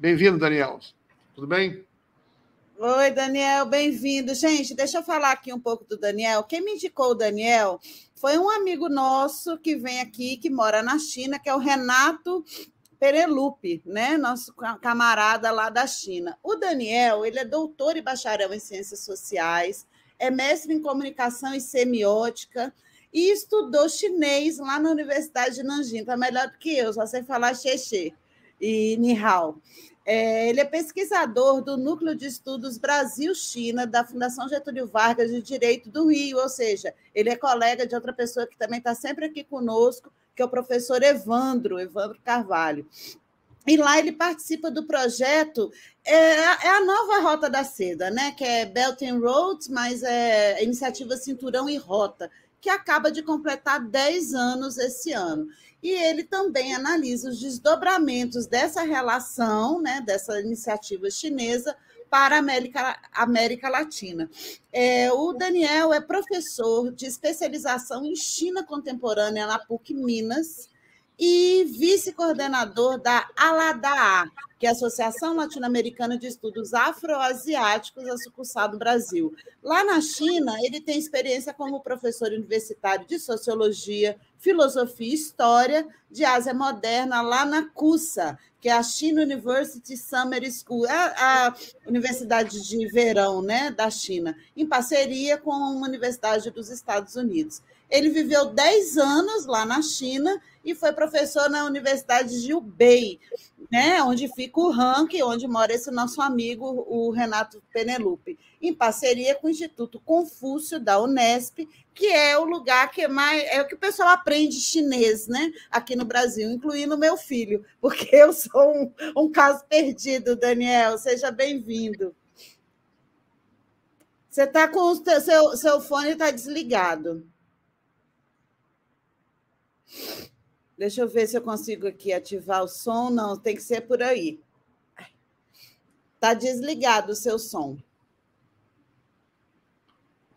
Bem-vindo, Daniel. Tudo bem? Oi, Daniel, bem-vindo. Gente, deixa eu falar aqui um pouco do Daniel. Quem me indicou o Daniel foi um amigo nosso que vem aqui, que mora na China, que é o Renato Penelope, né? Nosso camarada lá da China. O Daniel, ele é doutor e bacharel em Ciências Sociais, é mestre em Comunicação e Semiótica e estudou chinês lá na Universidade de Nanjing. Está melhor do que eu, só sei falar xexê e ni hao. Ele é pesquisador do Núcleo de Estudos Brasil-China, da Fundação Getúlio Vargas de Direito do Rio, ou seja, ele é colega de outra pessoa que também está sempre aqui conosco, que é o professor Evandro Carvalho. E lá ele participa do projeto, é a nova Rota da Seda, né? Que é Belt and Road, mas é a iniciativa Cinturão e Rota, que acaba de completar 10 anos esse ano. E ele também analisa os desdobramentos dessa relação, né, dessa iniciativa chinesa, para a América Latina. O Daniel é professor de especialização em China contemporânea na PUC Minas e vice-coordenador da ALADA, que é a Associação Latino-Americana de Estudos Afroasiáticos, a sucursal do Brasil. Lá na China, ele tem experiência como professor universitário de Sociologia, Filosofia e História de Ásia Moderna, lá na CUSA, que é a China University Summer School, a universidade de verão, né, da China, em parceria com uma universidade dos Estados Unidos. Ele viveu 10 anos lá na China e foi professor na Universidade de Hubei, né, onde fica o ranking, onde mora esse nosso amigo, o Renato Penelope, em parceria com o Instituto Confúcio, da Unesp, que é o lugar que é o que o pessoal aprende chinês, né, aqui no Brasil, incluindo o meu filho, porque eu sou um caso perdido, Daniel. Seja bem-vindo. Você está com o seu fone está desligado. Deixa eu ver se eu consigo aqui ativar o som. Não, tem que ser por aí. Está desligado o seu som.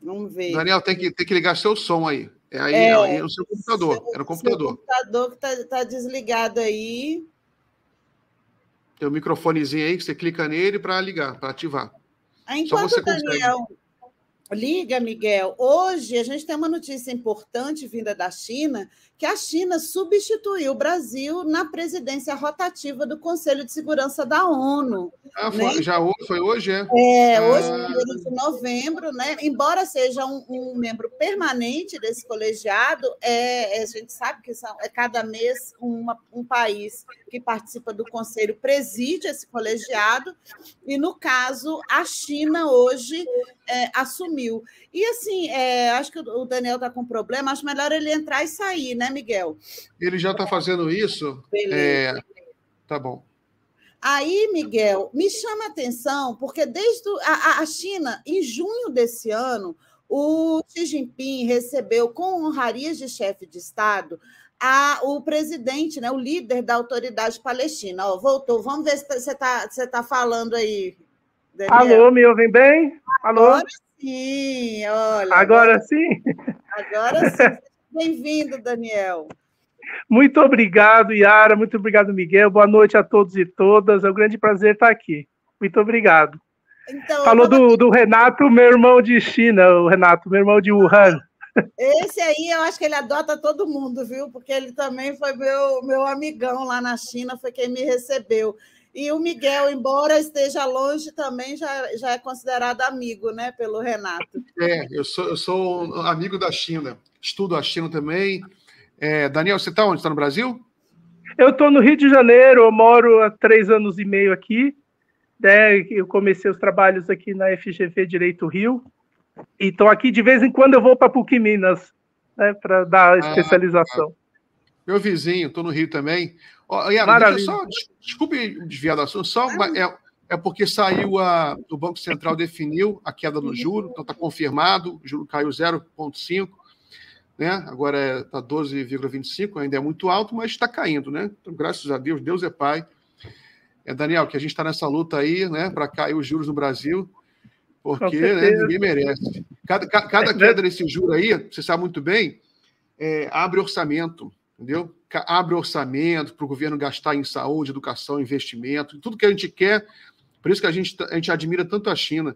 Vamos ver. Daniel, tem que ligar seu som aí. É no seu computador. É no computador. O computador que está desligado aí. Tem um microfonezinho aí que você clica nele para ligar, para ativar. Enquanto só você o Daniel liga, Miguel, hoje a gente tem uma notícia importante vinda da China, que a China substituiu o Brasil na presidência rotativa do Conselho de Segurança da ONU. Né? Foi hoje, é? Hoje, 1º de novembro, né? Embora seja um membro permanente desse colegiado, a gente sabe que cada mês um país que participa do Conselho preside esse colegiado, e, no caso, a China hoje assumiu. E, assim, acho que o Daniel está com problema, acho melhor ele entrar e sair, né, Miguel? Ele já está fazendo isso? Beleza. Tá bom. Aí, Miguel, me chama a atenção, porque desde a China, em junho desse ano, o Xi Jinping recebeu com honrarias de chefe de Estado o presidente, né, o líder da autoridade palestina. Voltou. Vamos ver se você está falando aí, Daniel. Alô, me ouvem bem? Alô? Agora sim, olha. Agora sim? Agora sim. Bem-vindo, Daniel. Muito obrigado, Yara. Muito obrigado, Miguel. Boa noite a todos e todas. É um grande prazer estar aqui. Muito obrigado. Então, falou do Renato, meu irmão de China, o Renato, meu irmão de Wuhan. Esse aí, eu acho que ele adota todo mundo, viu? Porque ele também foi meu amigão lá na China, foi quem me recebeu. E o Miguel, embora esteja longe, também já é considerado amigo, né, pelo Renato. Eu sou amigo da China. Estudo a China também. Daniel, você está onde? Está no Brasil? Eu estou no Rio de Janeiro, eu moro há 3 anos e meio aqui. Eu comecei os trabalhos aqui na FGV Direito Rio. E estou aqui, de vez em quando eu vou para PUC Minas, né, para dar especialização. Meu vizinho, estou no Rio também. Yara, desculpe desviar do assunto, porque saiu o Banco Central definiu a queda no juro, então está confirmado, o juro caiu 0,5%, né? Agora está 12,25%, ainda é muito alto, mas está caindo, né? Então, graças a Deus, Deus é Pai. Daniel, que a gente está nessa luta aí, né, para cair os juros no Brasil, porque, né, ninguém merece. Cada queda desse juro aí, você sabe muito bem, abre orçamento. entendeu? Abre orçamento para o governo gastar em saúde, educação, investimento, tudo que a gente quer. Por isso que a gente admira tanto a China,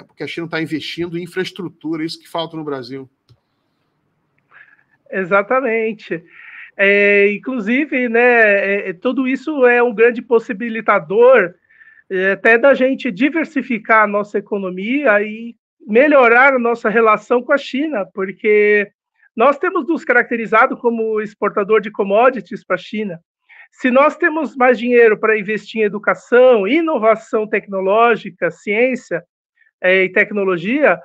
porque a China está investindo em infraestrutura, isso que falta no Brasil. Exatamente. Inclusive, né, tudo isso é um grande possibilitador até da gente diversificar a nossa economia e melhorar a nossa relação com a China, porque nós temos nos caracterizado como exportador de commodities para a China. Se nós temos mais dinheiro para investir em educação, inovação tecnológica, ciência e tecnologia,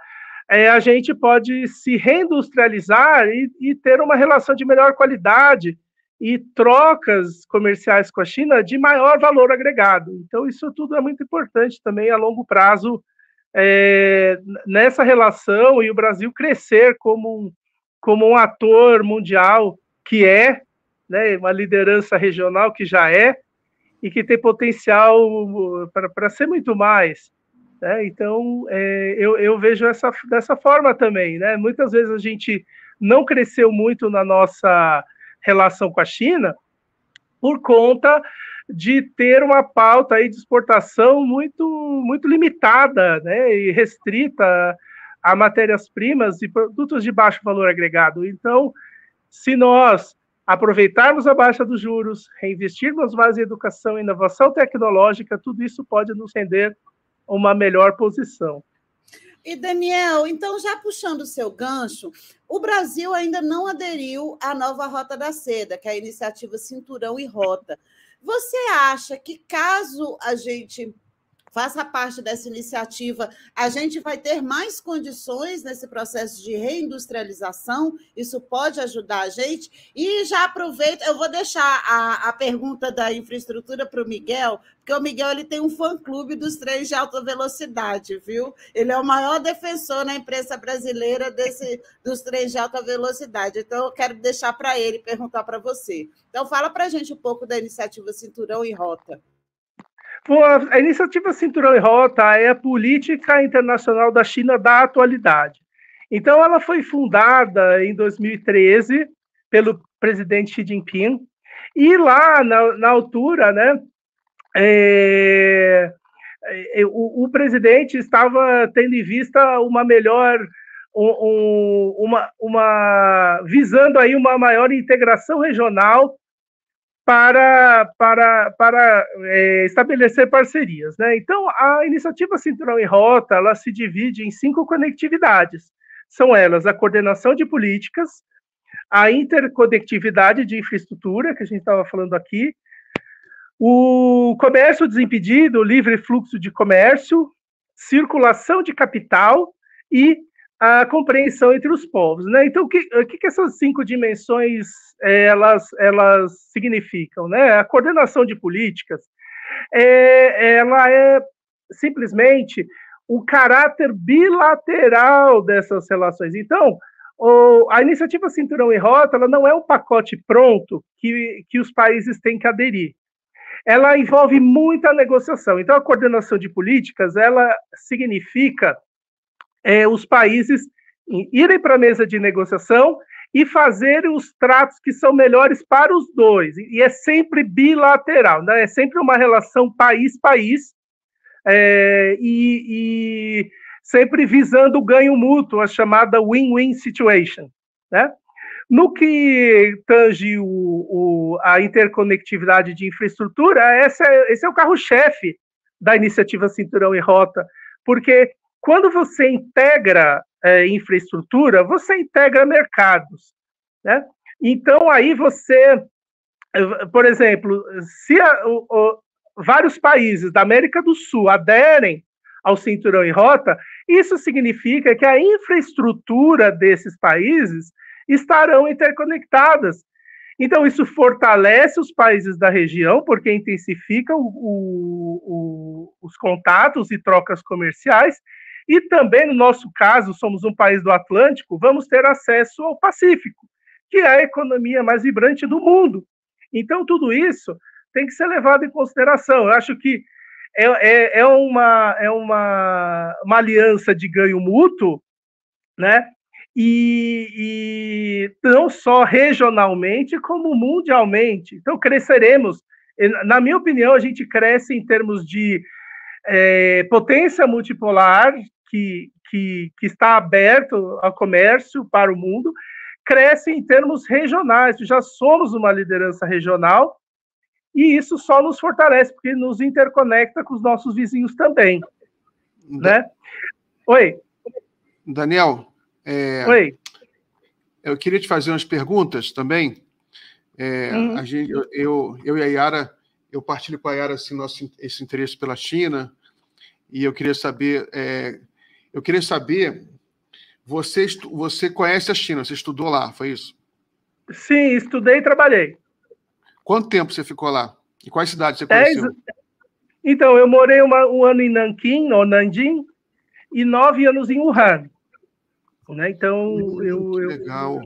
a gente pode se reindustrializar e ter uma relação de melhor qualidade e trocas comerciais com a China de maior valor agregado. Então, isso tudo é muito importante também a longo prazo nessa relação e o Brasil crescer como um ator mundial que né, uma liderança regional que já e que tem potencial para ser muito mais. Né? Então, eu vejo dessa forma também. Né? Muitas vezes a gente não cresceu muito na nossa relação com a China por conta de ter uma pauta aí de exportação muito, muito limitada, né? E restrita a matérias-primas e produtos de baixo valor agregado. Então, se nós aproveitarmos a baixa dos juros, reinvestirmos mais em educação e inovação tecnológica, tudo isso pode nos render uma melhor posição. E, Daniel, então, já puxando o seu gancho, o Brasil ainda não aderiu à nova Rota da Seda, que é a iniciativa Cinturão e Rota. Você acha que, caso a gente faça parte dessa iniciativa, a gente vai ter mais condições nesse processo de reindustrialização? Isso pode ajudar a gente? E já aproveito, eu vou deixar a pergunta da infraestrutura para o Miguel, porque o Miguel ele tem um fã-clube dos trens de alta velocidade, viu? Ele é o maior defensor na imprensa brasileira dos trens de alta velocidade. Então, eu quero deixar para ele perguntar para você. Então, fala para a gente um pouco da iniciativa Cinturão e Rota. A iniciativa Cinturão e Rota é a política internacional da China da atualidade. Então, ela foi fundada em 2013 pelo presidente Xi Jinping, e lá, na altura, né, o presidente estava tendo em vista uma melhor, visando aí uma maior integração regional para estabelecer parcerias, né? Então, a iniciativa Cinturão e Rota, ela se divide em 5 conectividades. São elas a coordenação de políticas, a interconectividade de infraestrutura, que a gente estava falando aqui, o comércio desimpedido, o livre fluxo de comércio, circulação de capital e a compreensão entre os povos, né? Então, o que essas 5 dimensões elas significam, né? A coordenação de políticas, ela é simplesmente o caráter bilateral dessas relações. Então, a iniciativa Cinturão e Rota, ela não é um pacote pronto que os países têm que aderir. Ela envolve muita negociação. Então, a coordenação de políticas, ela significa os países irem para a mesa de negociação e fazer os tratos que são melhores para os dois. E é sempre bilateral, né? É sempre uma relação país-país, e sempre visando o ganho mútuo, a chamada win-win situation, né? No que tange a interconectividade de infraestrutura, esse é o carro-chefe da iniciativa Cinturão e Rota, porque quando você integra infraestrutura, você integra mercados, né? Então, aí você, por exemplo, se vários países da América do Sul aderem ao Cinturão e Rota, isso significa que a infraestrutura desses países estarão interconectadas. Então, isso fortalece os países da região, porque intensifica os contatos e trocas comerciais, e também, no nosso caso, somos um país do Atlântico, vamos ter acesso ao Pacífico, que é a economia mais vibrante do mundo. Então, tudo isso tem que ser levado em consideração. Eu acho que é uma aliança de ganho mútuo, né? e não só regionalmente, como mundialmente. Então, cresceremos. Na minha opinião, a gente cresce em termos de potência multipolar, que está aberto ao comércio para o mundo, cresce em termos regionais. Já somos uma liderança regional, e isso só nos fortalece, porque nos interconecta com os nossos vizinhos também. Né? Oi. Daniel, Oi. Eu queria te fazer umas perguntas também. Eu e a Yara, eu partilho com a Yara assim, esse interesse pela China, e eu queria saber, você conhece a China, você estudou lá, foi isso? Sim, estudei e trabalhei. Quanto tempo você ficou lá? E quais cidades você conheceu? Então, eu morei um ano em Nanquim, ou Nanjing, e 9 anos em Wuhan. Né? Então, legal.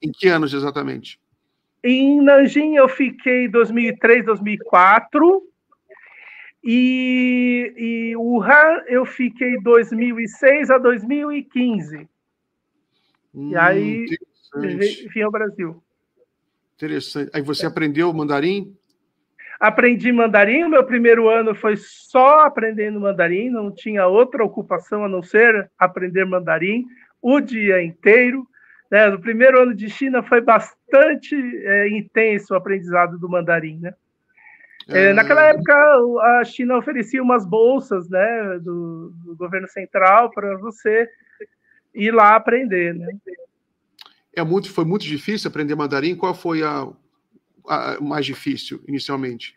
Em que anos exatamente? Em Nanjing eu fiquei 2003, 2004, e Wuhan eu fiquei 2006 a 2015. E aí vim ao Brasil. Interessante. Aí você aprendeu mandarim? Aprendi mandarim, o meu primeiro ano foi só aprendendo mandarim, não tinha outra ocupação a não ser aprender mandarim o dia inteiro. Né? No primeiro ano de China foi bastante intenso o aprendizado do mandarim. Né? Naquela época, a China oferecia umas bolsas, né, do governo central para você ir lá aprender. Né? Foi muito difícil aprender mandarim? Qual foi a mais difícil, inicialmente?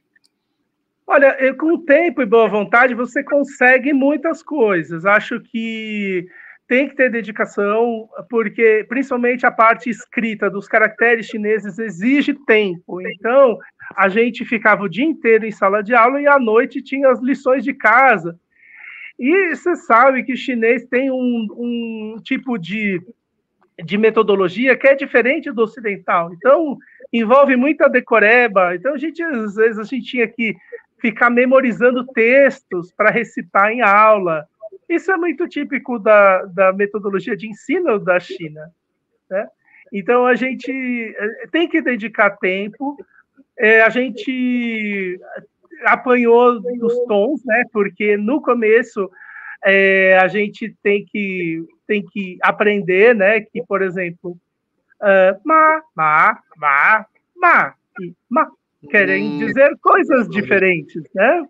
Olha, com o tempo e boa vontade, você consegue muitas coisas. Acho que tem que ter dedicação, porque principalmente a parte escrita dos caracteres chineses exige tempo. Então, a gente ficava o dia inteiro em sala de aula e à noite tinha as lições de casa. E você sabe que o chinês tem um tipo de metodologia que é diferente do ocidental. Então, envolve muita decoreba. Então, às vezes, a gente tinha que ficar memorizando textos para recitar em aula. Isso é muito típico da metodologia de ensino da China. Né? Então, a gente tem que dedicar tempo. A gente apanhou dos tons, né? Porque no começo a gente tem que aprender, né? Que, por exemplo, ma e ma querem dizer coisas diferentes, né?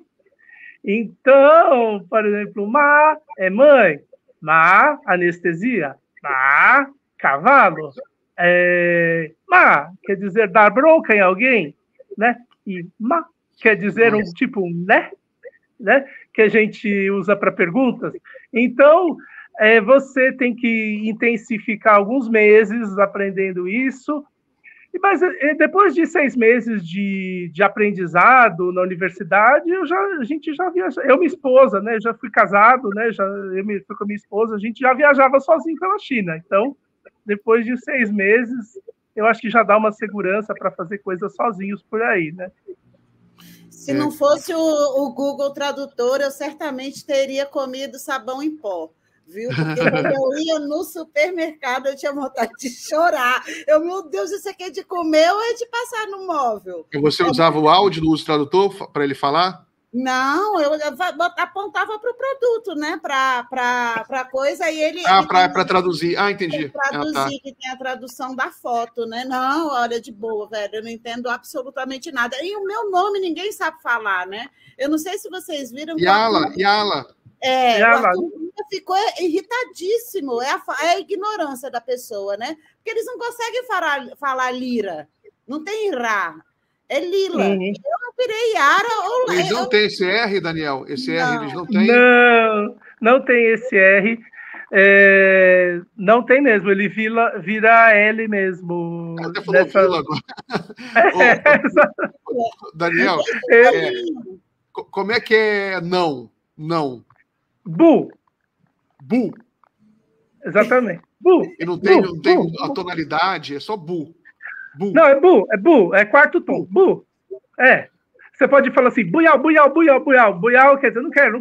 Então, por exemplo, ma é mãe, ma anestesia, ma cavalo, ma quer dizer dar bronca em alguém, né? E ma quer dizer um tipo né? Que a gente usa para perguntas. Então, você tem que intensificar alguns meses aprendendo isso. Mas depois de 6 meses de aprendizado na universidade, a gente já viajava. Eu e minha esposa, né? Já fui casado, né? Fui com a minha esposa, a gente já viajava sozinho pela China. Então, depois de 6 meses, eu acho que já dá uma segurança para fazer coisas sozinhos por aí, né? Se não fosse o Google Tradutor, eu certamente teria comido sabão em pó, viu? Porque quando eu ia no supermercado, eu tinha vontade de chorar. Meu Deus, isso aqui é de comer ou é de passar no móvel? E você usava o áudio do uso tradutor para ele falar? Não, eu apontava para o produto, né? Para coisa, e ele... para traduzir. Entendi. Traduzir, que tem a tradução da foto, né? Não, olha, de boa, velho, eu não entendo absolutamente nada. E o meu nome ninguém sabe falar, né? Eu não sei se vocês viram... Yala. O Arthur ficou irritadíssimo. É a ignorância da pessoa, né? Porque eles não conseguem falar lira. Não tem rá. É lila. Uhum. Eu virei Yara. Eles não têm esse R, Daniel? Esse R eles não têm? Não tem esse R. Não tem mesmo. Ele vira L mesmo. Até falou vila agora. Daniel, como é que é não? Não. Bu. Exatamente. Bu. E não tem a tonalidade, é só bu. Não, é bu, é quarto tom. Bu. Você pode falar assim, buial. Buial quer dizer, não quero.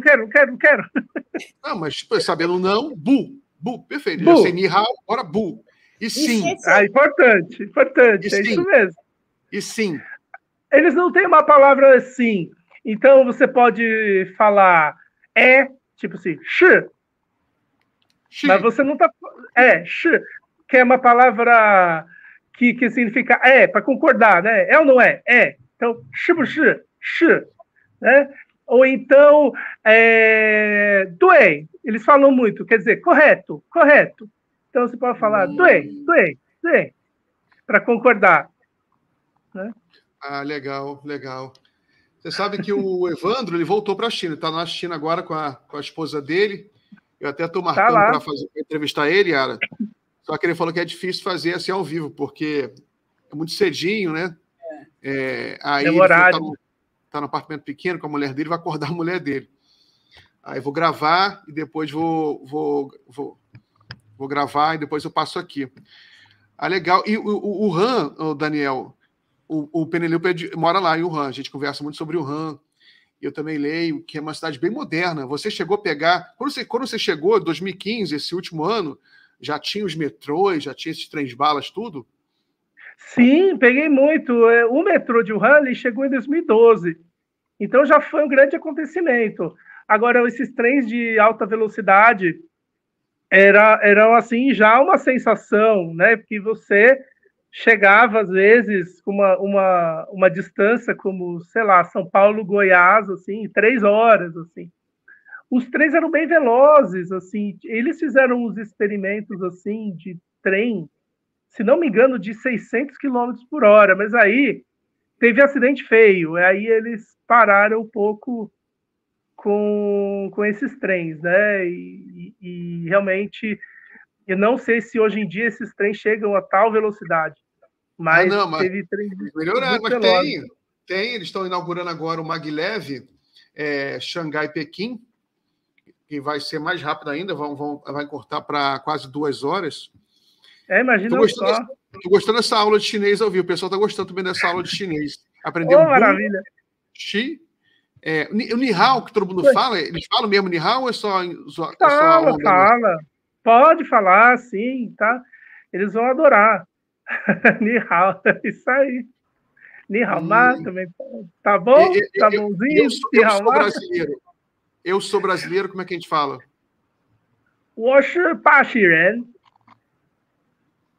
Não, mas tipo, sabendo não, bu. Bu, perfeito. Bu. Já sei ni hao, agora bu. E sim. Importante, é isso mesmo. E sim. Eles não têm uma palavra assim. Então, você pode falar tipo assim, shi. Mas você não tá... shi, que é uma palavra que significa para concordar, né? É ou não é? Então, shi, né? Ou então, duei. Eles falam muito, quer dizer, correto. Então, você pode falar duei, para concordar. Né? Legal. Você sabe que o Evandro, ele voltou para a China, está na China agora com a esposa dele. Eu até estou marcando para entrevistar ele, Yara. Só que ele falou que é difícil fazer assim ao vivo, porque é muito cedinho, né? Aí ele está no apartamento pequeno com a mulher dele, vai acordar a mulher dele. Aí vou gravar e depois vou gravar e depois eu passo aqui. Legal. E o Wuhan, o Daniel, o Penelope mora lá em Wuhan. A gente conversa muito sobre Wuhan. Eu também leio que é uma cidade bem moderna. Você chegou a pegar... Quando você chegou, em 2015, esse último ano, já tinha os metrôs, já tinha esses trens-balas, tudo? Sim, peguei muito. O metrô de Wuhan ele chegou em 2012. Então já foi um grande acontecimento. Agora, esses trens de alta velocidade eram assim, já uma sensação, né? Porque você chegava, às vezes, com uma distância como, sei lá, São Paulo, Goiás, assim, 3 horas, assim. Os trens eram bem velozes, assim. Eles fizeram uns experimentos, assim, de trem, se não me engano, de 600 km por hora, mas aí teve acidente feio, aí eles pararam um pouco com esses trens, né? E realmente, eu não sei se hoje em dia esses trens chegam a tal velocidade, mas teve trens melhoraram, mas tem, eles estão inaugurando agora o Maglev, Xangai-Pequim, que vai ser mais rápido ainda, vai cortar para quase 2 horas. Imagina só. Estou gostando dessa aula de chinês ao vivo. O pessoal está gostando também dessa aula de chinês. Aprendeu maravilha. Xi. O Ni Hao, que todo mundo fala, eles falam mesmo Ni Hao ou é só fala. Pode falar, sim, tá? Eles vão adorar. Ni Hao, isso aí. Ni Hao Ma também. Tá bom? Tá bonzinho? Eu sou brasileiro, como é que a gente fala? 我是巴西人.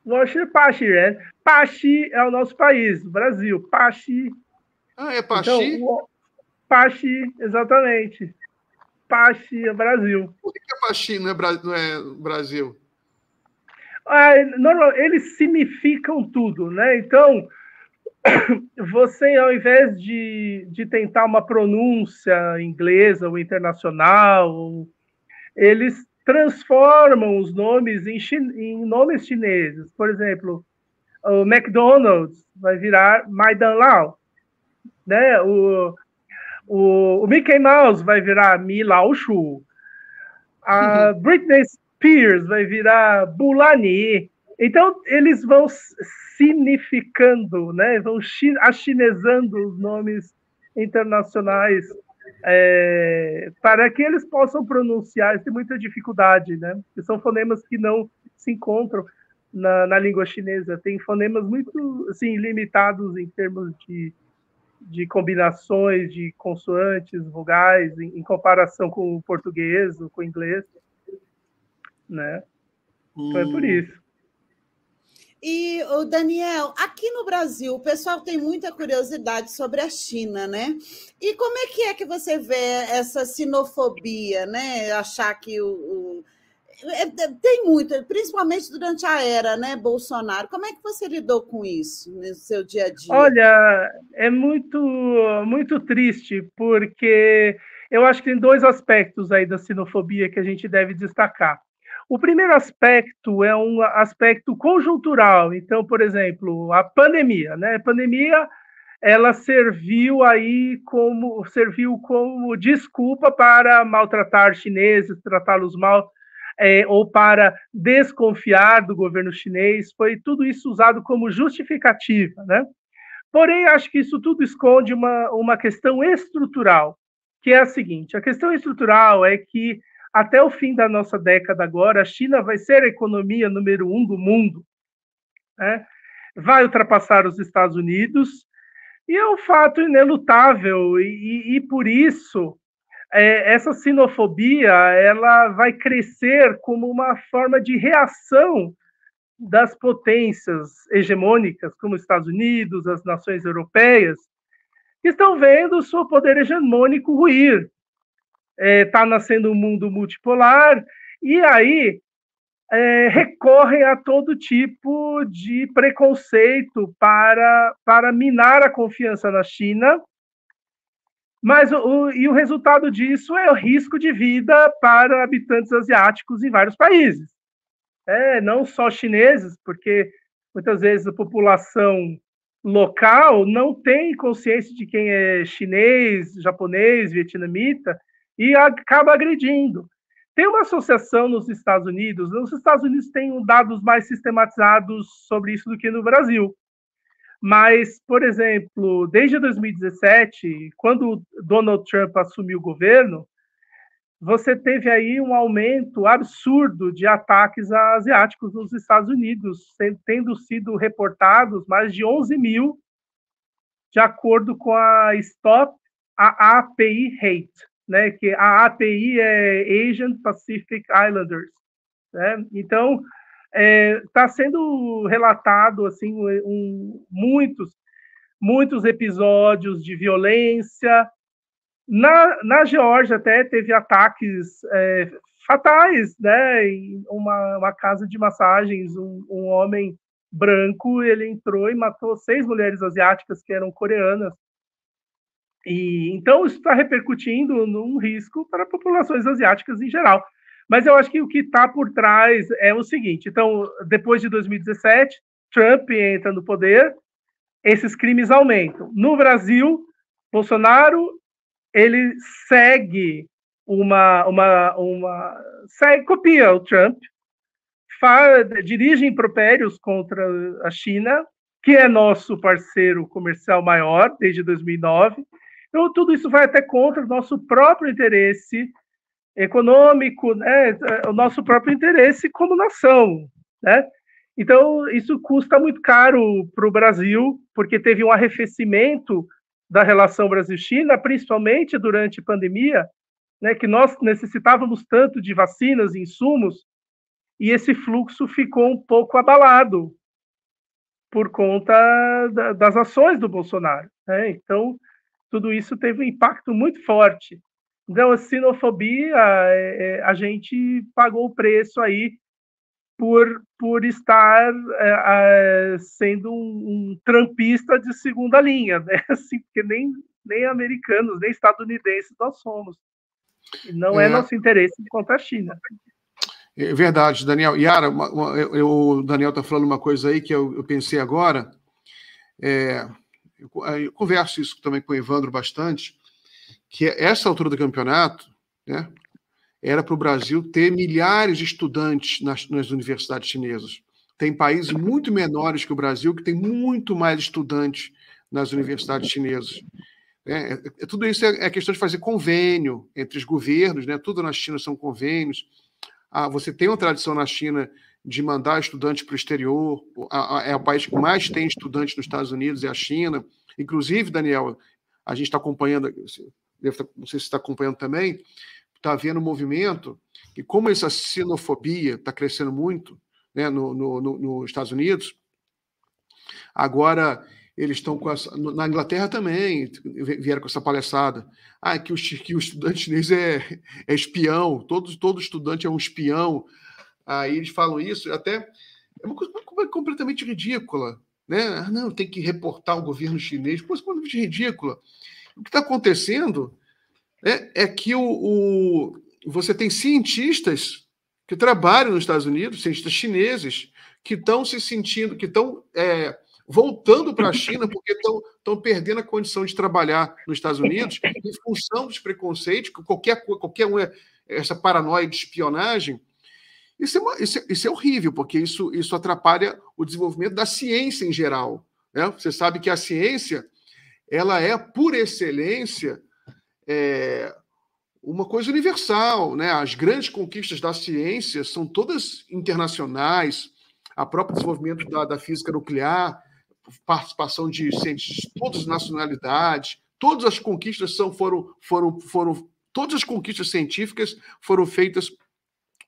我是巴西人. Paxi é o nosso país, o Brasil. Paxi. É Paxi? Então, Paxi, exatamente. Paxi é Brasil. Por que Paxi não é Brasil? Eles significam tudo, né? Então, você, ao invés de tentar uma pronúncia inglesa ou internacional, eles transformam os nomes em nomes chineses. Por exemplo, o McDonald's vai virar Maidan Lao, né? O Mickey Mouse vai virar Mi Lao Shu. A Britney Spears vai virar Bulani. Então, eles vão significando, né? Vão achinesando os nomes internacionais para que eles possam pronunciar. Tem muita dificuldade, né? Porque são fonemas que não se encontram na língua chinesa. Tem fonemas muito assim, limitados em termos de combinações de consoantes, vogais, em comparação com o português ou com o inglês, né? Então é por isso. E, o Daniel, aqui no Brasil, o pessoal tem muita curiosidade sobre a China, né? E como é que você vê essa sinofobia, né? Achar que tem muito, principalmente durante a era, né, Bolsonaro. Como é que você lidou com isso no seu dia a dia? Olha, é muito, muito triste, porque eu acho que tem 2 aspectos aí da sinofobia que a gente deve destacar. O primeiro aspecto é um aspecto conjuntural. Então, por exemplo, a pandemia, né? A pandemia, ela serviu como desculpa para maltratar chineses, tratá-los mal, ou para desconfiar do governo chinês. Foi tudo isso usado como justificativa, né? Porém, acho que isso tudo esconde uma questão estrutural, que é a seguinte: a questão estrutural é que até o fim da nossa década agora, a China vai ser a economia número 1 do mundo, né? Vai ultrapassar os Estados Unidos, e é um fato inelutável, e por isso essa sinofobia ela vai crescer como uma forma de reação das potências hegemônicas, como os Estados Unidos, as nações europeias, que estão vendo o seu poder hegemônico ruir. Está nascendo um mundo multipolar, e aí recorrem a todo tipo de preconceito para minar a confiança na China, mas o resultado disso é o risco de vida para habitantes asiáticos em vários países. Não só chineses, porque muitas vezes a população local não tem consciência de quem é chinês, japonês, vietnamita, e acaba agredindo. Tem uma associação nos Estados Unidos têm dados mais sistematizados sobre isso do que no Brasil. Mas, por exemplo, desde 2017, quando Donald Trump assumiu o governo, você teve aí um aumento absurdo de ataques a asiáticos nos Estados Unidos, tendo sido reportados mais de 11 mil, de acordo com a Stop AAPI Hate, né? Que a API é Asian Pacific Islanders, né? Então, está sendo relatado assim, muitos episódios de violência. Na Geórgia até teve ataques fatais, né? Em uma casa de massagens, um homem branco, ele entrou e matou 6 mulheres asiáticas que eram coreanas. E então isso está repercutindo num risco para populações asiáticas em geral. Mas eu acho que o que está por trás é o seguinte: então, depois de 2017, Trump entra no poder, esses crimes aumentam. No Brasil, Bolsonaro ele segue copia o Trump, dirige impropérios contra a China, que é nosso parceiro comercial maior desde 2009. Então, tudo isso vai até contra o nosso próprio interesse econômico, né? O nosso próprio interesse como nação, né? Então, isso custa muito caro para o Brasil, porque teve um arrefecimento da relação Brasil-China, principalmente durante a pandemia, né, que nós necessitávamos tanto de vacinas e insumos, e esse fluxo ficou um pouco abalado por conta das ações do Bolsonaro, né? Então, tudo isso teve um impacto muito forte. Então, a sinofobia, a gente pagou o preço aí por estar sendo um trumpista de segunda linha, né? Assim, porque nem americanos, nem estadunidenses nós somos. E não é nosso interesse contra a China. É verdade, Daniel. Yara, o Daniel está falando uma coisa aí que eu pensei agora. Eu converso isso também com o Evandro bastante, que essa altura do campeonato, né, era para o Brasil ter milhares de estudantes nas universidades chinesas. Tem países muito menores que o Brasil que tem muito mais estudantes nas universidades chinesas. Tudo isso é questão de fazer convênio entre os governos, né? Tudo na China são convênios. Você tem uma tradição na China de mandar estudantes para o exterior. É o país que mais tem estudantes nos Estados Unidos, é a China. Inclusive, Daniel, a gente está acompanhando, não sei se está acompanhando também, está havendo um movimento que, como essa sinofobia está crescendo muito, né, nos Estados Unidos, agora eles estão com essa... Na Inglaterra também vieram com essa palhaçada. Que o estudante chinês é espião, todo estudante é um espião. Aí eles falam isso, até é uma coisa completamente ridícula, né? Não, tem que reportar o governo chinês, coisa completamente ridícula. O que está acontecendo é que você tem cientistas que trabalham nos Estados Unidos, cientistas chineses, que estão se sentindo, que estão voltando para a China porque estão perdendo a condição de trabalhar nos Estados Unidos em função dos preconceitos, qualquer um essa paranoia de espionagem. Isso é horrível, porque isso atrapalha o desenvolvimento da ciência em geral, né? Você sabe que a ciência ela é, por excelência, uma coisa universal, né? As grandes conquistas da ciência são todas internacionais, o próprio desenvolvimento da física nuclear, participação de cientistas de todas as nacionalidades, todas as conquistas todas as conquistas científicas foram feitas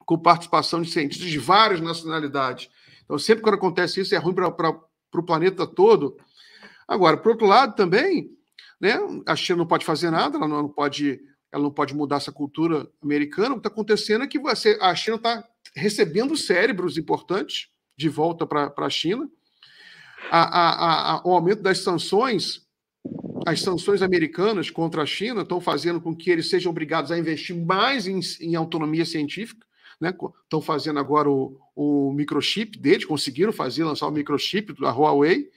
com participação de cientistas de várias nacionalidades. Então, sempre quando acontece isso, é ruim para o planeta todo. Agora, por outro lado, também, né, a China não pode fazer nada, ela não pode mudar essa cultura americana. O que está acontecendo é que a China está recebendo cérebros importantes de volta para a China. O aumento das sanções, as sanções americanas contra a China estão fazendo com que eles sejam obrigados a investir mais em autonomia científica. Né? Estão fazendo agora o microchip deles, conseguiram lançar o microchip da Huawei.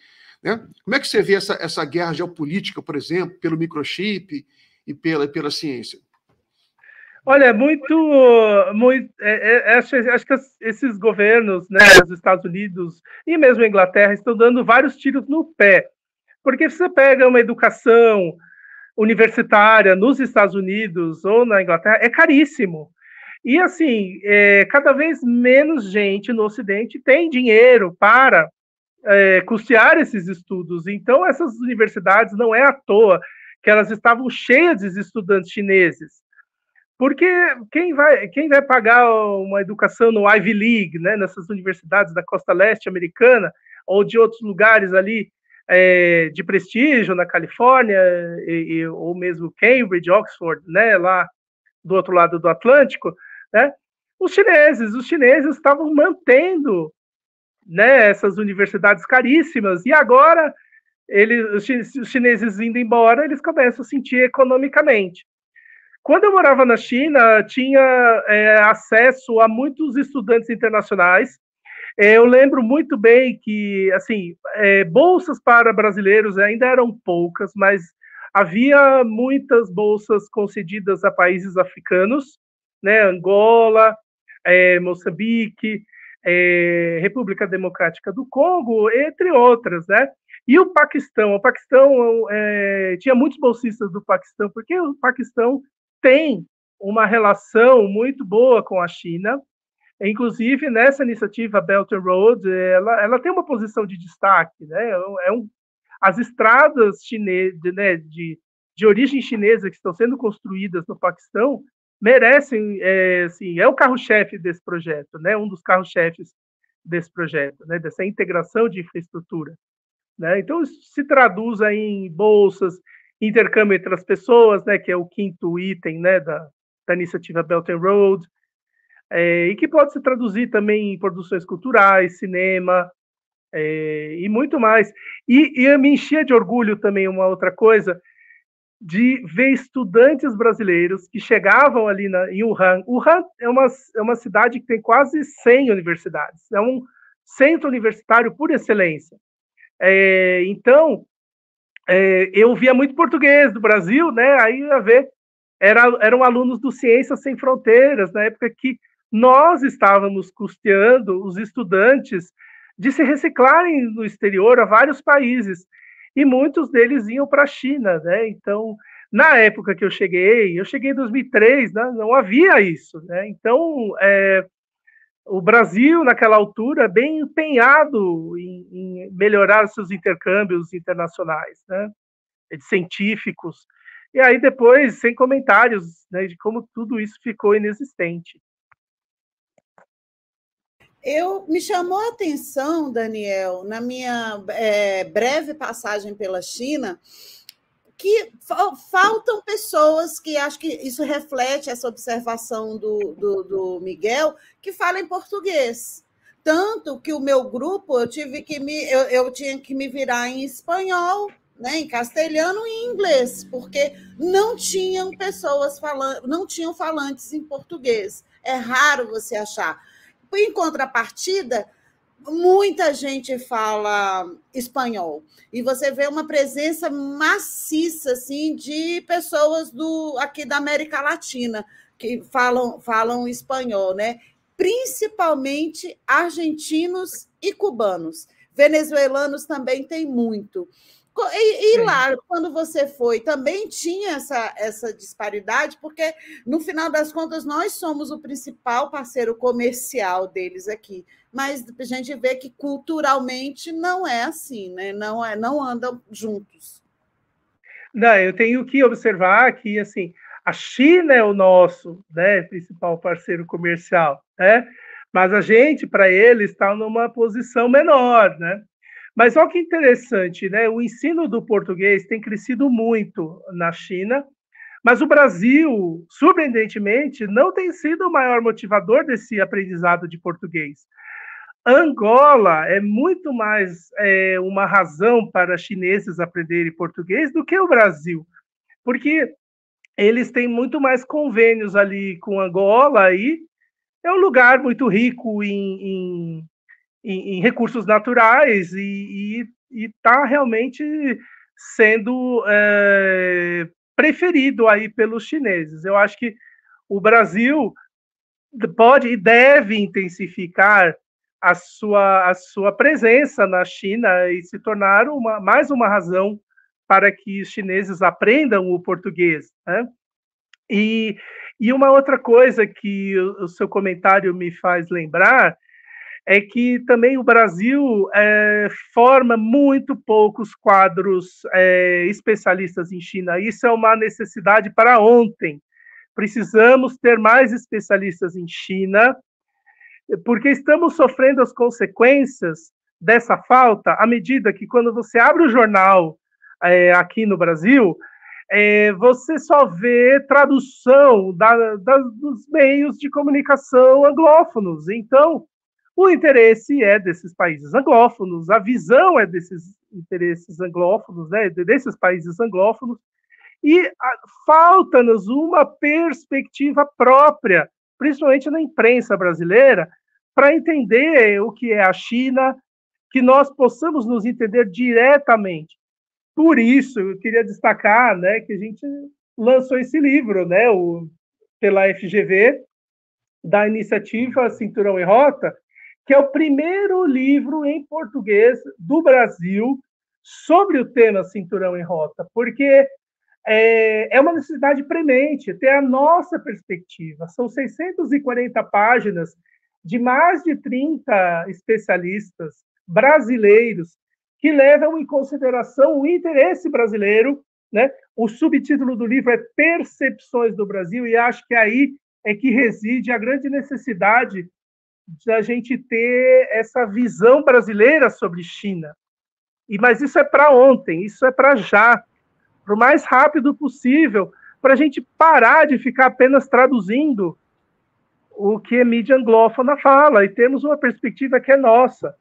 Né? Como é que você vê essa guerra geopolítica, por exemplo, pelo microchip e pela ciência? Olha, acho que esses governos, né, os Estados Unidos e mesmo a Inglaterra, estão dando vários tiros no pé. Porque se você pega uma educação universitária nos Estados Unidos ou na Inglaterra, é caríssimo. E, assim, cada vez menos gente no Ocidente tem dinheiro para custear esses estudos. Então, essas universidades, não é à toa que elas estavam cheias de estudantes chineses. Porque quem vai pagar uma educação no Ivy League, né, nessas universidades da costa leste americana, ou de outros lugares ali de prestígio, na Califórnia, ou mesmo Cambridge, Oxford, né, lá do outro lado do Atlântico, né? Os chineses estavam mantendo, né, essas universidades caríssimas, e agora os chineses indo embora, eles começam a sentir economicamente. Quando eu morava na China, tinha acesso a muitos estudantes internacionais. Eu lembro muito bem que, assim, bolsas para brasileiros ainda eram poucas, mas havia muitas bolsas concedidas a países africanos, né, Angola, Moçambique, República Democrática do Congo, entre outras, né? E o Paquistão tinha muitos bolsistas do Paquistão, porque o Paquistão tem uma relação muito boa com a China. Inclusive, nessa iniciativa Belt and Road, ela tem uma posição de destaque, né? As estradas né, de origem chinesa que estão sendo construídas no Paquistão merecem, assim, é o carro-chefe desse projeto, né? Um dos carros-chefes desse projeto, né? Dessa integração de infraestrutura, né? Então, isso se traduz aí em bolsas, intercâmbio entre as pessoas, né? Que é o quinto item, né? Da iniciativa Belt and Road, e que pode se traduzir também em produções culturais, cinema, e muito mais. E eu me enchia de orgulho também, uma outra coisa, de ver estudantes brasileiros que chegavam ali em Wuhan. Wuhan é uma cidade que tem quase 100 universidades, é um centro universitário por excelência. Então, eu via muito português do Brasil, né? Aí ia ver, eram alunos do Ciências Sem Fronteiras, na época que nós estávamos custeando os estudantes de se reciclarem no exterior a vários países, e muitos deles iam para a China, né? Então, na época que eu cheguei em 2003, né? Não havia isso, né? Então, o Brasil, naquela altura, bem empenhado em melhorar seus intercâmbios internacionais, né? De científicos. E aí, depois, sem comentários, né, de como tudo isso ficou inexistente. Me chamou a atenção, Daniel, na minha breve passagem pela China, que faltam pessoas que acho que isso reflete essa observação do Miguel, que falam português. Tanto que o meu grupo eu tinha que me virar em espanhol, né, em castelhano e em inglês, porque não tinham pessoas não tinham falantes em português. É raro você achar. Em contrapartida, muita gente fala espanhol. E você vê uma presença maciça assim, de pessoas aqui da América Latina que falam espanhol, né? Principalmente argentinos e cubanos. Venezuelanos também tem muito. E lá, quando você foi, também tinha essa disparidade, porque, no final das contas, nós somos o principal parceiro comercial deles aqui. Mas a gente vê que culturalmente não é assim, né? Não andam juntos. Não, eu tenho que observar que assim, a China é o nosso, né, principal parceiro comercial, né? Mas a gente, para eles, está numa posição menor, né? Mas olha que interessante, né? O ensino do português tem crescido muito na China, mas o Brasil, surpreendentemente, não tem sido o maior motivador desse aprendizado de português. Angola é muito mais uma razão para chineses aprenderem português do que o Brasil, porque eles têm muito mais convênios ali com Angola e é um lugar muito rico em recursos naturais e está realmente sendo preferido aí pelos chineses. Eu acho que o Brasil pode e deve intensificar a sua presença na China e se tornar mais uma razão para que os chineses aprendam o português, né? E uma outra coisa que o seu comentário me faz lembrar é que também o Brasil forma muito poucos quadros especialistas em China. Isso é uma necessidade para ontem. Precisamos ter mais especialistas em China, porque estamos sofrendo as consequências dessa falta à medida que, quando você abre o jornal aqui no Brasil, você só vê tradução dos meios de comunicação anglófonos. Então, o interesse é desses países anglófonos, a visão é desses interesses anglófonos, né, desses países anglófonos, e falta-nos uma perspectiva própria, principalmente na imprensa brasileira, para entender o que é a China, que nós possamos nos entender diretamente. Por isso, eu queria destacar, né, que a gente lançou esse livro, né, pela FGV, da iniciativa Cinturão em Rota, que é o primeiro livro em português do Brasil sobre o tema Cinturão em Rota, porque é uma necessidade premente ter a nossa perspectiva. São 640 páginas de mais de 30 especialistas brasileiros que levam em consideração o interesse brasileiro, né? O subtítulo do livro é Percepções do Brasil, e acho que aí é que reside a grande necessidade de a gente ter essa visão brasileira sobre China. Mas isso é para ontem, isso é para já, para o mais rápido possível, para a gente parar de ficar apenas traduzindo o que a mídia anglófona fala e temos uma perspectiva que é nossa,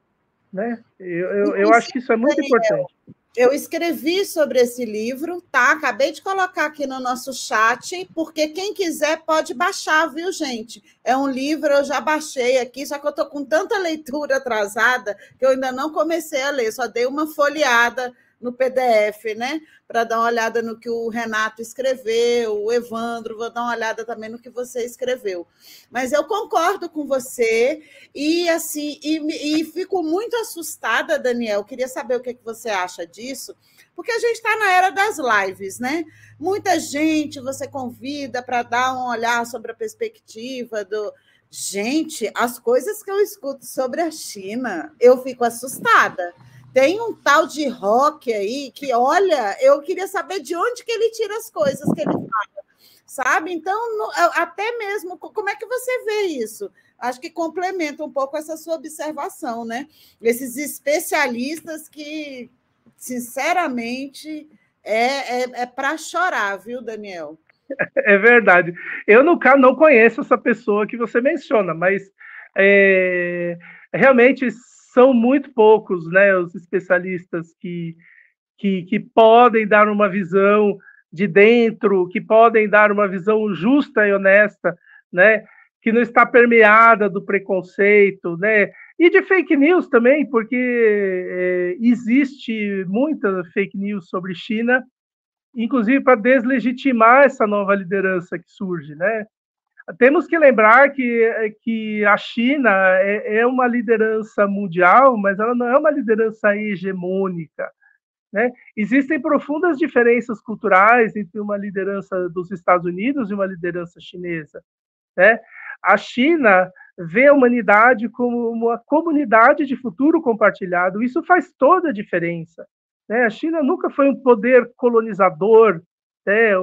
né? Eu acho que isso é muito importante. Eu escrevi sobre esse livro, tá? Acabei de colocar aqui no nosso chat, porque quem quiser pode baixar, viu, gente? É um livro, eu já baixei aqui, só que eu estou com tanta leitura atrasada que eu ainda não comecei a ler, só dei uma folheada no PDF, né? Para dar uma olhada no que o Renato escreveu, o Evandro, vou dar uma olhada também no que você escreveu. Mas eu concordo com você e assim e fico muito assustada, Daniel. Queria saber o que você acha disso, porque a gente está na era das lives, né? Muita gente você convida para dar um olhar sobre a perspectiva do... Gente, as coisas que eu escuto sobre a China, eu fico assustada. Tem um tal de rock aí que, olha, eu queria saber de onde que ele tira as coisas que ele fala, sabe? Então, até mesmo, como é que você vê isso? Acho que complementa um pouco essa sua observação, né? Esses especialistas que, sinceramente, é para chorar, viu, Daniel? É verdade. Eu, no caso, não conheço essa pessoa que você menciona, mas realmente são muito poucos, né, os especialistas que podem dar uma visão de dentro, que podem dar uma visão justa e honesta, né, que não está permeada do preconceito, né, e de fake news também, porque existe muita fake news sobre China, inclusive para deslegitimar essa nova liderança que surge, né? Temos que lembrar que a China é uma liderança mundial, mas ela não é uma liderança hegemônica. né? Existem profundas diferenças culturais entre uma liderança dos Estados Unidos e uma liderança chinesa, né? A China vê a humanidade como uma comunidade de futuro compartilhado. Isso faz toda a diferença, né? A China nunca foi um poder colonizador, né?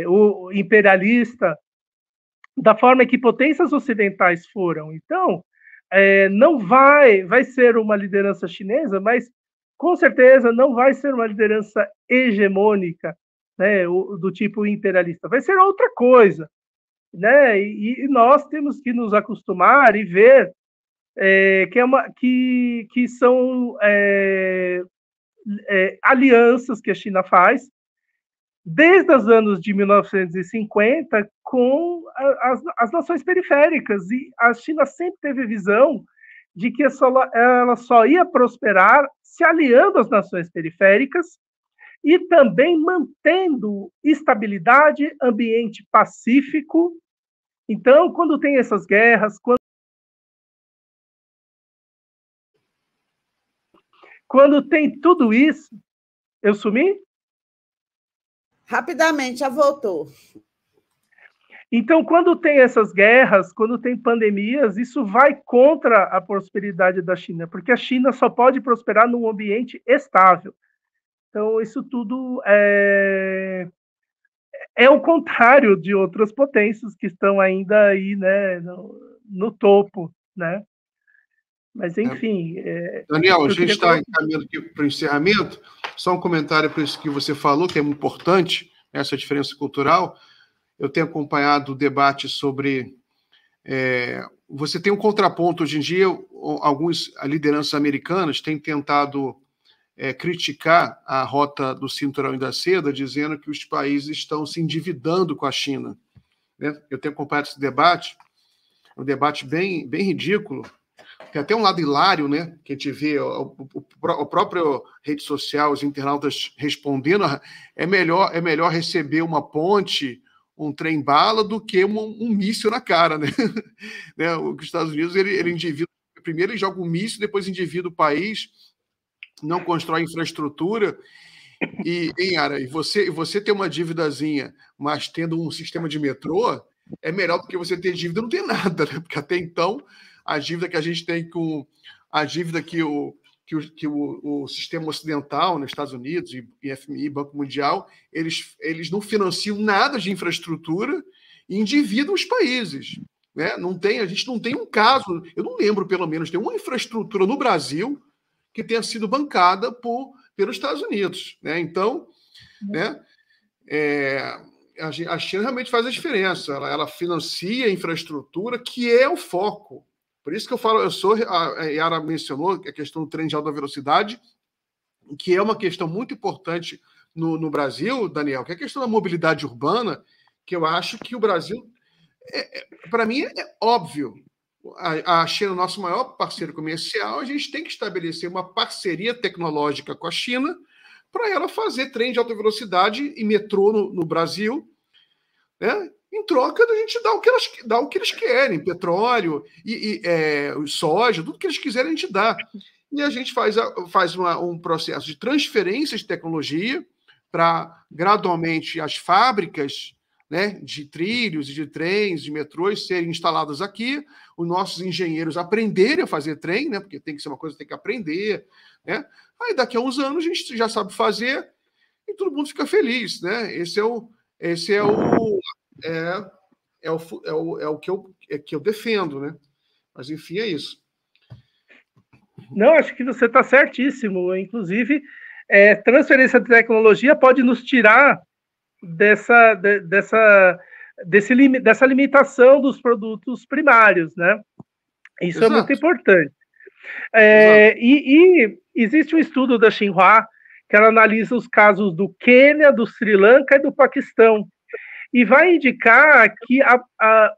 ou imperialista, da forma que potências ocidentais foram. Então, não vai ser uma liderança chinesa, mas com certeza não vai ser uma liderança hegemônica, né, do tipo imperialista. Vai ser outra coisa, né? E nós temos que nos acostumar e ver que são alianças que a China faz desde os anos de 1950 com as nações periféricas, e a China sempre teve visão de que ela só ia prosperar se aliando às nações periféricas e também mantendo estabilidade, ambiente pacífico. Então, quando tem essas guerras, quando tem tudo isso... Eu sumi? Rapidamente, já voltou. Então, quando tem essas guerras, quando tem pandemias, isso vai contra a prosperidade da China, porque a China só pode prosperar num ambiente estável. Então, isso tudo é o contrário de outras potências que estão ainda aí, né, no topo, né? Mas, enfim... Daniel, a gente está encaminhando aqui para o encerramento. Só um comentário para isso que você falou, que é importante, essa diferença cultural. Eu tenho acompanhado o debate sobre... você tem um contraponto. Hoje em dia, algumas lideranças americanas têm tentado criticar a rota do Cinturão e da Seda, dizendo que os países estão se endividando com a China, né? Eu tenho acompanhado esse debate, um debate bem ridículo. Tem até um lado hilário, né? Que a gente vê o próprio rede social, os internautas respondendo: é melhor receber uma ponte, um trem-bala, do que um míssil na cara, né? Né? Os Estados Unidos, ele endivida, primeiro ele joga um míssil, depois endivida o país, não constrói infraestrutura. E você ter uma dívidazinha, mas tendo um sistema de metrô, é melhor do que você ter dívida e não ter nada, né? Porque até então a dívida que a gente tem com a dívida que o sistema ocidental, nos Estados Unidos, e FMI, Banco Mundial, eles não financiam nada de infraestrutura e endividam os países, né? A gente não tem um caso, eu não lembro, pelo menos, de uma infraestrutura no Brasil que tenha sido bancada pelos Estados Unidos, né? Então, né, a China realmente faz a diferença. Ela financia a infraestrutura, que é o foco. Por isso que eu falo, a Yara mencionou a questão do trem de alta velocidade, que é uma questão muito importante no Brasil, Daniel, que é a questão da mobilidade urbana, que eu acho que o Brasil, para mim, é óbvio. A China é o nosso maior parceiro comercial, a gente tem que estabelecer uma parceria tecnológica com a China para ela fazer trem de alta velocidade e metrô no Brasil, né? Em troca da gente dar o que eles querem, petróleo, soja, tudo que eles quiserem a gente dá. E a gente faz um processo de transferência de tecnologia para, gradualmente, as fábricas, né, de trilhos e de trens, de metrôs, serem instaladas aqui, os nossos engenheiros aprenderem a fazer trem, né, porque tem que ser uma coisa que tem que aprender, né? Aí daqui a uns anos a gente já sabe fazer e todo mundo fica feliz, né? Esse é o que eu defendo, né? Mas, enfim, é isso. Não, acho que você está certíssimo. Inclusive, transferência de tecnologia pode nos tirar dessa limitação dos produtos primários, né? Isso Exato. É muito importante. E existe um estudo da Xinhua que ela analisa os casos do Quênia, do Sri Lanka e do Paquistão, e vai indicar que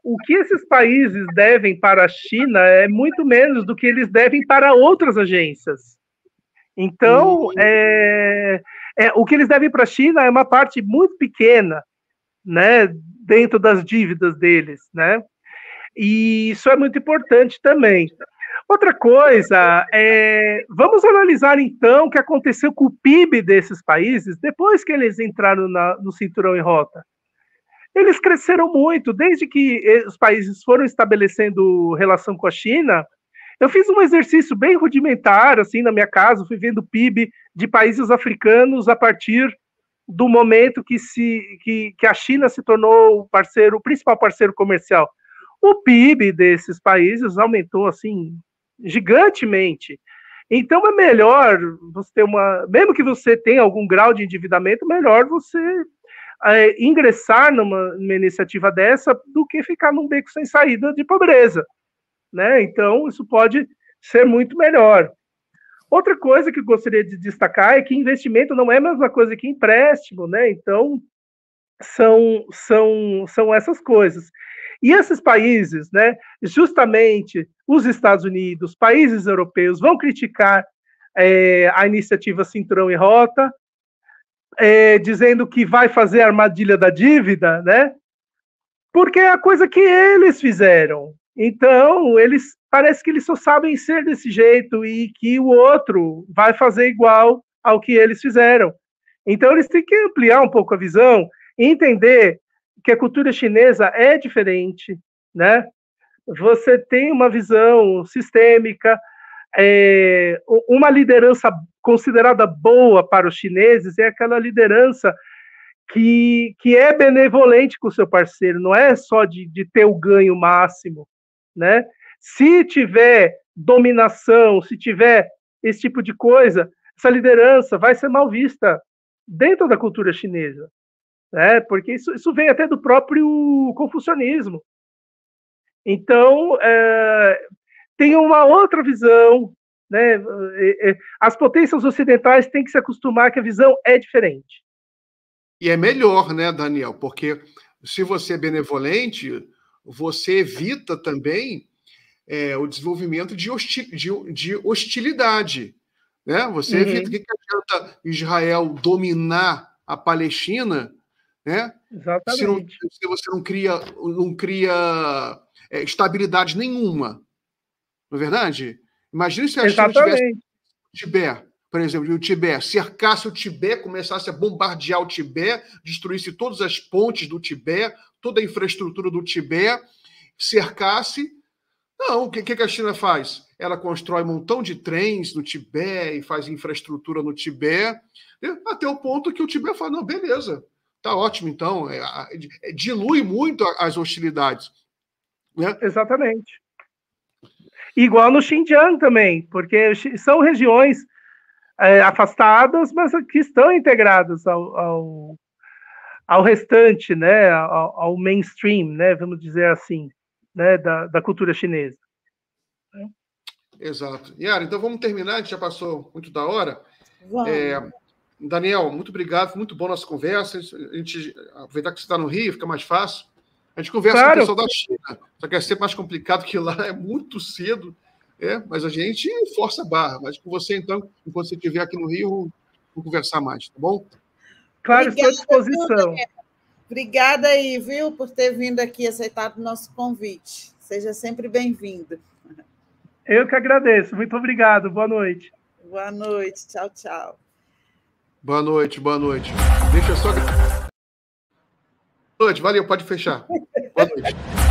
o que esses países devem para a China é muito menos do que eles devem para outras agências. Então, o que eles devem para a China é uma parte muito pequena, né, dentro das dívidas deles, né? E isso é muito importante também. Outra coisa, vamos analisar então o que aconteceu com o PIB desses países depois que eles entraram no cinturão em rota. Eles cresceram muito, desde que os países foram estabelecendo relação com a China. Eu fiz um exercício bem rudimentar, assim, na minha casa, fui vendo o PIB de países africanos a partir do momento que a China se tornou o principal parceiro comercial. O PIB desses países aumentou, assim, gigantemente. Então é melhor você ter mesmo que você tenha algum grau de endividamento, melhor você ingressar numa iniciativa dessa do que ficar num beco sem saída de pobreza, né? Então isso pode ser muito melhor. Outra coisa que eu gostaria de destacar é que investimento não é a mesma coisa que empréstimo, né? Então são essas coisas. E esses países, né, justamente os Estados Unidos, países europeus, vão criticar a iniciativa Cinturão em Rota, dizendo que vai fazer a armadilha da dívida, né, porque é a coisa que eles fizeram. Então, parece que eles só sabem ser desse jeito e que o outro vai fazer igual ao que eles fizeram. Então, eles têm que ampliar um pouco a visão e entender que a cultura chinesa é diferente, né? Você tem uma visão sistêmica, uma liderança considerada boa para os chineses é aquela liderança que é benevolente com o seu parceiro, não é só de ter o ganho máximo, né? Se tiver dominação, se tiver esse tipo de coisa, essa liderança vai ser mal vista dentro da cultura chinesa. Porque isso vem até do próprio confucionismo. Então, tem uma outra visão, né? As potências ocidentais têm que se acostumar que a visão é diferente. E é melhor, né, Daniel? Porque se você é benevolente, você evita também o desenvolvimento de hostilidade. Né? Você evita. O que adianta Israel dominar a Palestina, né? Exatamente. Se você não cria estabilidade nenhuma, não é verdade? Imagina se a China tivesse o Tibete, por exemplo, o Tibete, cercasse o Tibete, começasse a bombardear o Tibete, destruísse todas as pontes do Tibete, toda a infraestrutura do Tibete, cercasse. Não, o que a China faz? Ela constrói um montão de trens no Tibete e faz infraestrutura no Tibete, até o ponto que o Tibete fala, não, beleza, tá ótimo, então, dilui muito as hostilidades. Né? Exatamente. Igual no Xinjiang também, porque são regiões afastadas, mas que estão integradas ao restante, né, ao mainstream, né, vamos dizer assim, né, da cultura chinesa. Exato. Yara, então vamos terminar, a gente já passou muito da hora. Daniel, muito obrigado, muito boa nossa conversa. A gente aproveitar que você está no Rio, fica mais fácil. A gente conversa com o pessoal da China, só que é sempre mais complicado, que lá é muito cedo, mas a gente força a barra. Mas com você, então, enquanto você estiver aqui no Rio, vamos conversar mais, tá bom? Claro, estou à disposição. Obrigada aí, viu, por ter vindo aqui e aceitado o nosso convite. Seja sempre bem-vindo. Eu que agradeço. Muito obrigado. Boa noite. Boa noite. Tchau, tchau. Boa noite, boa noite. Deixa eu só... Boa noite, valeu, pode fechar. Boa noite.